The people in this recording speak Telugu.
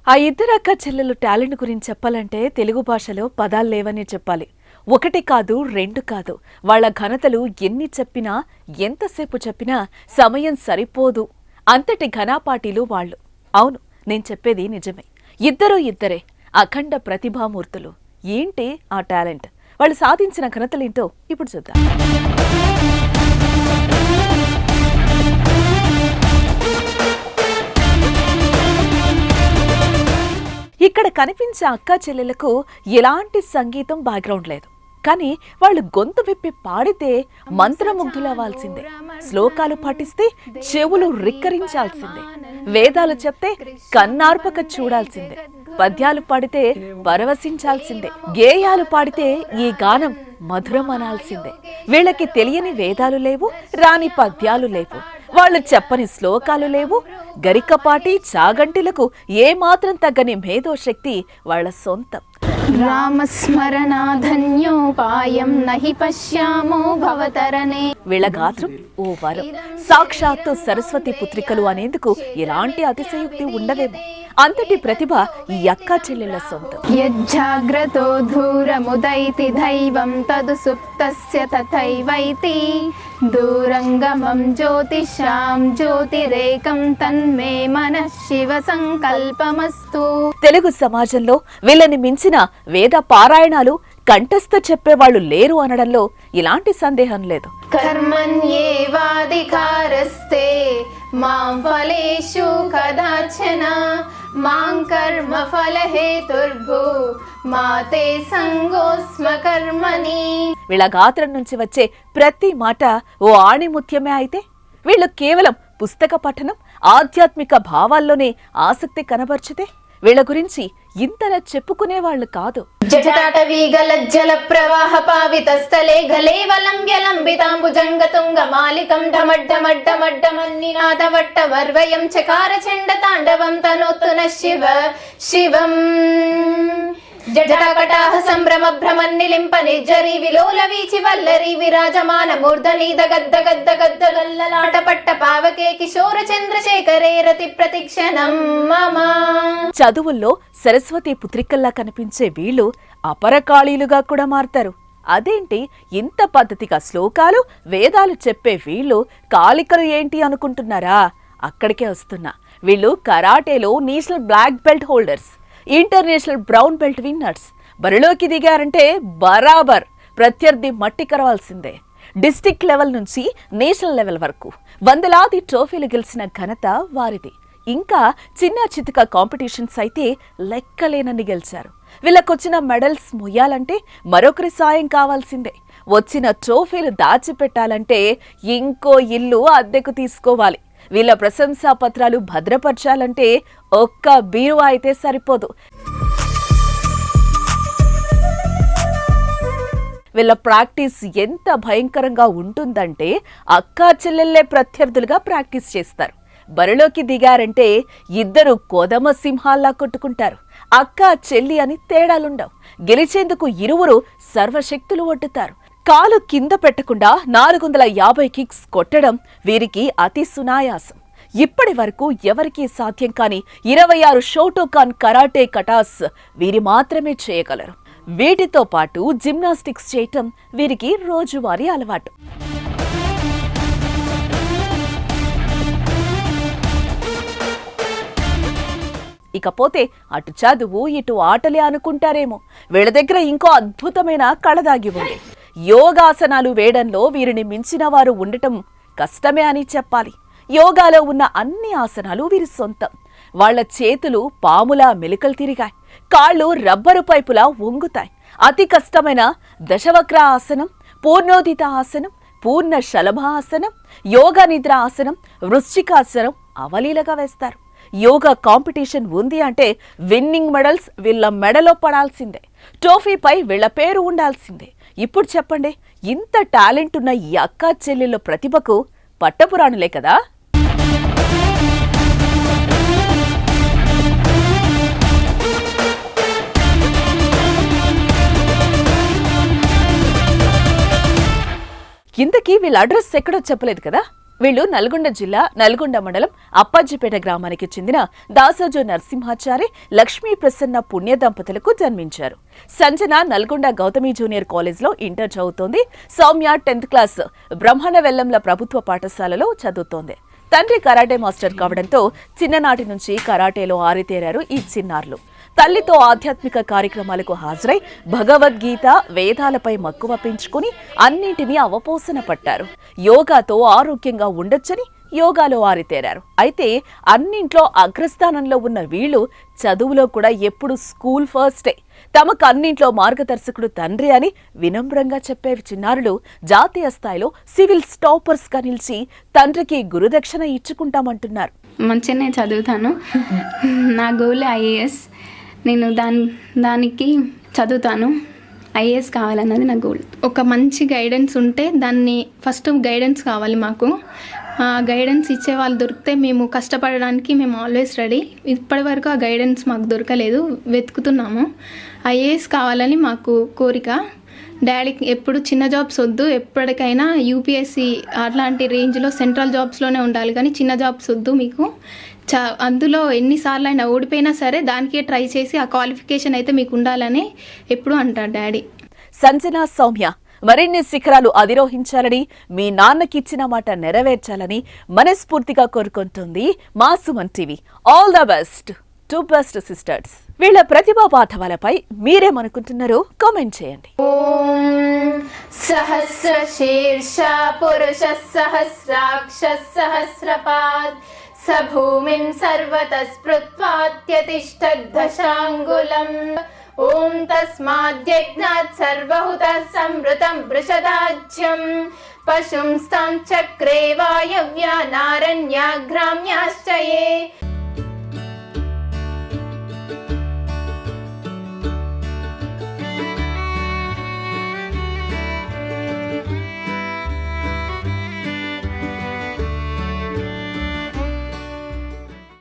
ఆ ఇద్దరు అక్క చెల్లెలు టాలెంట్ గురించి చెప్పాలంటే తెలుగు భాషలో పదాలు లేవనే చెప్పాలి. ఒకటి కాదు, రెండు కాదు. వాళ్ళ ఘనతలు ఎన్ని చెప్పినా, ఎంతసేపు చెప్పినా సమయం సరిపోదు. అంతటి ఘనాపాటీలు వాళ్ళు. అవును, నేను చెప్పేది నిజమే. ఇద్దరే అఖండ ప్రతిభామూర్తులు. ఏంటి ఆ టాలెంట్? వాళ్ళు సాధించిన ఘనతలేంటో ఇప్పుడు చూద్దాం. ఇక్కడ కనిపించే అక్కా చెల్లెలకు ఎలాంటి సంగీతం బ్యాక్గ్రౌండ్ లేదు. కానీ వాళ్ళు గొంతు విప్పి పాడితే మంత్రముగ్ధులవ్వాల్సిందే. శ్లోకాలు పాటిస్తే చెవులు రిక్కరించాల్సిందే. వేదాలు చెప్తే కన్నార్పక చూడాల్సిందే. పద్యాలు పాడితే పరవశించాల్సిందే. గేయాలు పాడితే ఈ గానం మధురం అనాల్సిందే. వీళ్ళకి తెలియని వేదాలు లేవు, రాని పద్యాలు లేవు, వాళ్ళు చెప్పని శ్లోకాలు లేవు. గరికపాటి చాగంటిలకు ఏమాత్రం తగ్గని మేధోశక్తి వాళ్ళ సొంతం. రామస్మరణాధన్యోపాయం నహి పశ్యామో భవతరణే. వీళ్ళ గాత్రం ఓ వరం. సాక్షాత్తు సరస్వతి పుత్రికలు అనేందుకు ఎలాంటి అతిశయోక్తి ఉండవేమో. అంతటి ప్రతిభ ఈ అక్కా చెల్లెళ్ళ సొంతం. యజ్జాగ్రతో ధూరముదైతి దైవం తదు సుప్తస్య తథైవైతి దూరంగమం జ్యోతిషాం జ్యోతిరేకం తన్మే మనః శివ సంకల్పమస్తు. తెలుగు సమాజంలో వీళ్ళని మించిన వేద పారాయణాలు కంఠస్థ చెప్పేవాళ్లు లేరు అనడంలో ఎలాంటి సందేహం లేదు. కర్మణ్యేవాధికారస్తే మాం ఫలేషు కదాచన మాం కర్మ ఫలహేతుర్భూ మాతే సంగోస్మ కర్మణి. వీళ్ళ గాత్రం నుంచి వచ్చే ప్రతి మాట ఓ ఆణిముత్యమే అయితే వీళ్ళు కేవలం పుస్తక పఠనం, ఆధ్యాత్మిక భావాల్లోనే ఆసక్తి కనబర్చితే వీళ్ళ గురించి ఇంతలా చెప్పుకునేవాళ్లు కాదు. జటాటవీగలజ్జల ప్రవాహ పావిత స్థలే గలేవలంబ్యలంబితాంబుజంగతుంగ మాలికం ఢమడ్ఢమడ్ఢమడ్ఢమన్నినాదవట్ట వర్వయం చకార చండ తాండవం తనోత్తున శివ శివం. జటాకటాహ సంభ్రమ భ్రమన్నిలింప నిర్జరి విలోల వీచి వల్లరి విరాజమాన మూర్ధనీద గద్ద గద్ద గద్ద గల్లలాట పట్ట పావకే కిశోర చంద్రశేఖరే రతి ప్రతిక్షణం మమ. చదువుల్లో సరస్వతి పుత్రికల్లా కనిపించే వీళ్ళు అపరకాళీలుగా కూడా మారతారు. అదేంటి ఇంత పద్ధతిగా శ్లోకాలు, వేదాలు చెప్పే వీళ్ళు కాళికలు ఏంటి అనుకుంటున్నారా? అక్కడికే వస్తున్నా. వీళ్ళు కరాటేలో national black belt holders, international brown belt winners. బరిలోకి దిగారంటే బరాబర్ ప్రత్యర్థి మట్టి కరవాల్సిందే. డిస్ట్రిక్ట్ లెవెల్ నుంచి నేషనల్ లెవెల్ వరకు వందలాది ట్రోఫీలు గెలిచిన ఘనత వారిది. ఇంకా చిన్న చితక కాంపిటీషన్స్ అయితే లెక్కలేనన్ని గెలిచారు. వీళ్ళకొచ్చిన మెడల్స్ మొయ్యాలంటే మరొకరి సాయం కావాల్సిందే. వచ్చిన ట్రోఫీలు దాచిపెట్టాలంటే ఇంకో ఇల్లు అద్దెకు తీసుకోవాలి. వీళ్ళ ప్రశంసా పత్రాలు భద్రపరచాలంటే ఒక్క బీరువా అయితే సరిపోదు. వీళ్ళ ప్రాక్టీస్ ఎంత భయంకరంగా ఉంటుందంటే అక్కా చెల్లెళ్లే ప్రత్యర్థులుగా ప్రాక్టీస్ చేస్తారు. బరిలోకి దిగారంటే ఇద్దరు కోదమ సింహాల్లా కొట్టుకుంటారు. అక్క చెల్లి అని తేడాలుండవు. గెలిచేందుకు ఇరువురు సర్వశక్తులు ఒడ్డుతారు. కాలు కింద పెట్టకుండా 450 కిక్స్ కొట్టడం వీరికి అతి సునాయాసం. ఇప్పటి వరకు ఎవరికీ సాధ్యం కాని 26 షోటోకాన్ కరాటే కటాస్ వీరి మాత్రమే చేయగలరు. వీటితో పాటు జిమ్నాస్టిక్స్ చేయటం వీరికి రోజువారీ అలవాటు. ఇకపోతే అటు చదువు, ఇటు ఆటలే అనుకుంటారేమో. వీళ్ళ దగ్గర ఇంకో అద్భుతమైన కళ దాగి ఉంది. యోగాసనాలు వేయడంలో వీరిని మించిన వారు ఉండటం కష్టమే అని చెప్పాలి. యోగాలో ఉన్న అన్ని ఆసనాలు వీరి సొంతం. వాళ్ల చేతులు పాములా మెలికలు తిరిగాయి, కాళ్ళు రబ్బరు పైపులా వంగుతాయి. అతి కష్టమైన దశవక్ర ఆసనం, పూర్ణోదిత ఆసనం, పూర్ణ శలభాసనం, యోగ నిద్ర ఆసనం, వృశ్చికాసనం అవలీలగా వేస్తారు. యోగా కాంపిటీషన్ ఉంది అంటే విన్నింగ్ మెడల్స్ వీళ్ళ మెడలో పడాల్సిందే. ట్రోఫీపై వీళ్ళ పేరు ఉండాల్సిందే. ఇప్పుడు చెప్పండి, ఇంత టాలెంట్ ఉన్న ఈ అక్కా చెల్లెళ్ళ ప్రతిభకు పట్టపురాణులే కదా. ఇంతకీ వీళ్ళ అడ్రస్ ఎక్కడో చెప్పలేదు కదా. వీళ్ళు నల్గొండ జిల్లా నల్గొండ మండలం అప్పాజిపేట గ్రామానికి చెందిన దాసోజు నరసింహాచారి లక్ష్మీ ప్రసన్న పుణ్య దంపతులకు జన్మించారు. సంజన నల్గొండ గౌతమి జూనియర్ కాలేజ్లో ఇంటర్ చదువుతోంది. సౌమ్య 10th క్లాస్ బ్రహ్మణ వెల్లంల ప్రభుత్వ పాఠశాలలో చదువుతోంది. తండ్రి కరాటే మాస్టర్ కావడంతో చిన్ననాటి నుంచి కరాటేలో ఆరితేరారు ఈ చిన్నారులు. తల్లితో ఆధ్యాత్మిక కార్యక్రమాలకు హాజరై భగవద్గీత, వేదాలపై మక్కువ పెంచుకుని అన్నింటినీ అవపోసన పట్టారు. యోగాతో ఆరోగ్యంగా ఉండొచ్చని యోగాలో ఆరితేరారు. అయితే అన్నింట్లో అగ్రస్థానంలో ఉన్న వీళ్ళు చదువులో కూడా ఎప్పుడు స్కూల్ ఫస్టే. తమకు అన్నింట్లో మార్గదర్శకుడు తండ్రి అని వినమ్రంగా చెప్పే చిన్నారులు జాతీయ స్థాయిలో సివిల్ టాపర్స్ గా నిలిచి తండ్రికి గురుదక్షిణ ఇచ్చుకుంటామంటున్నారు. మంచిగానే చదువుతాను. నా గోల్ ఐఏఎస్. నేను దానికి చదువుతాను. ఐఏఎస్ కావాలన్నది నా గోల్. ఒక మంచి గైడెన్స్ ఉంటే దాన్ని ఫస్ట్ గైడెన్స్ కావాలి మాకు. గైడెన్స్ ఇచ్చే వాళ్ళు దొరికితే మేము కష్టపడడానికి మేము ఆల్వేస్ రెడీ. ఇప్పటి వరకు ఆ గైడెన్స్ మాకు దొరకలేదు, వెతుకుతున్నాము. ఐఏఎస్ కావాలని మాకు కోరిక. డాడీకి ఎప్పుడు చిన్న జాబ్స్ వద్దు, ఎప్పటికైనా యూపీఎస్సీ అట్లాంటి రేంజ్లో సెంట్రల్ జాబ్స్లోనే ఉండాలి, కానీ చిన్న జాబ్స్ వద్దు మీకు. అందులో ఎన్నిసార్లు అయినా ఓడిపోయినా సరే దానికే ట్రై చేసి ఆ క్వాలిఫికేషన్ అయితే మీకు ఉండాలని ఎప్పుడు అంటారు డాడీ. సంజన, సౌమ్య మరిన్ని శిఖరాలు అధిరోహించాలని, మీ నాన్నకిచ్చిన మాట నెరవేర్చాలని మనస్ఫూర్తిగా కోరుకుంటుంది మా Suman TV. All the best to best sisters. వీళ్ళ ప్రతిభా పాఠవాలపై మీరేమనుకుంటున్నారో కామెంట్ చేయండి. సహస్ర శీర్ష పురుష సహస్రాక్ష సహస్రపాద్ సభూమిం సర్వతః స్పృత్వాత్యతిష్టద్దశాంగులం. ఓం తస్మాద్యజ్ఞాత్ సర్వహుతః సంవృతం వృషదాజ్యం పశుంస్తాం చక్రే వాయవ్యా నారణ్యాగ్రామ్యాశ్చయే.